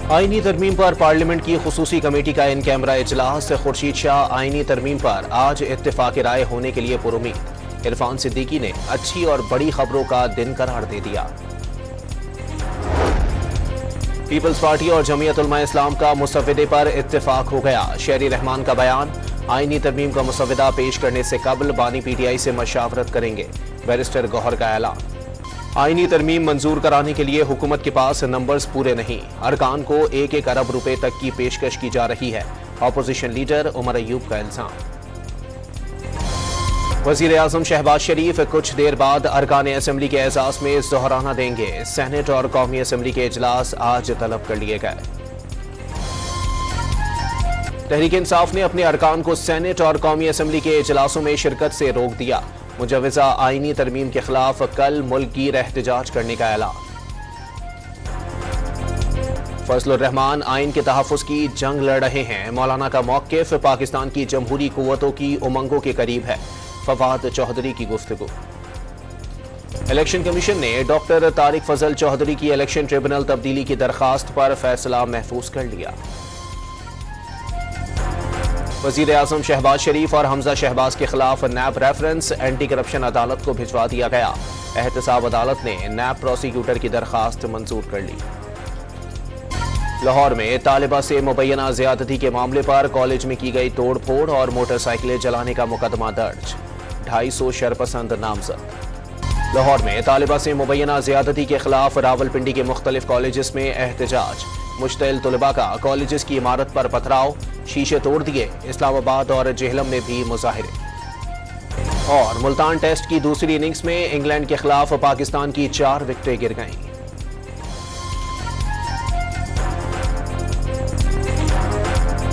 आईनी तरमीम पर पार्लियामेंट की खुसूसी कमेटी का इन कैमरा इजलास। खुर्शीद शाह आईनी तरमीम पर आज इत्तेफाक राय होने के लिए पुरुमीद। इरफान सिद्दीकी ने अच्छी और बड़ी खबरों का दिन करार दे दिया। पीपल्स पार्टी और जमीयत उलमा इस्लाम का मुसव्वदे पर इत्तेफाक हो गया। शेरी रहमान का बयान, आईनी तरमीम का मुसव्वदा पेश करने से कबल बानी पीटीआई से मशावरत करेंगे। बैरिस्टर गौहर का ऐलान। आईनी तरमीम मंजूर कराने के लिए हुकूमत के पास नंबर्स पूरे नहीं, अरकान को 1-1 अरब रुपए तक की पेशकश की जा रही है। अपोजिशन लीडर उमर अयूब का इल्जाम। वजीर आजम शहबाज शरीफ कुछ देर बाद अरकान असम्बली के एजाज में जोहराना देंगे। सेनेट और कौमी असम्बली के इजलास आज तलब कर लिए गए। तहरीक इंसाफ ने अपने अरकान को सेनेट और कौमी असम्बली के इजलासों में शिरकत से रोक दिया। मुजव्वज़ा आईनी तरमीम के खिलाफ कल मुल्क गिर एहतजाज करने का ऐलान। फजलुर रहमान आइन के तहफ़्फ़ुज़ की जंग लड़ रहे हैं। मौलाना का मौक़िफ़ पाकिस्तान की जमहूरी कुव्वतों की उमंगों के करीब है। फवाद चौधरी की गुफ्तगू। इलेक्शन कमीशन ने डॉक्टर तारिक फजल चौधरी की इलेक्शन ट्रिब्यूनल तब्दीली की दरखास्त पर फैसला महफूज कर लिया। वजीर आजम शहबाज शरीफ और हमजा शहबाज के खिलाफ नैब रेफरेंस एंटी करप्शन अदालत को भिजवा दिया गया। एहतसाब अदालत ने नैब प्रोसिक्यूटर की दरखास्त मंजूर कर ली। लाहौर में तालिबा से मुबैना ज्यादती के मामले पर कॉलेज में की गई तोड़ फोड़ और मोटरसाइकिलें जलाने का मुकदमा दर्ज। 250 शरपसंद नामजद। लाहौर में तालिबा से मुबैना ज्यादती के खिलाफ रावलपिंडी के मुख्तलिफ कॉलेजेस में एहतजाज। मुश्तइल तुलबा का कॉलेजेस की इमारत पर पथराव, शीशे तोड़ दिए। इस्लामाबाद और जेहलम में भी मुजाहिरे। और मुल्तान टेस्ट की दूसरी इनिंग्स में इंग्लैंड के खिलाफ पाकिस्तान की 4 विकेटें गिर गईं।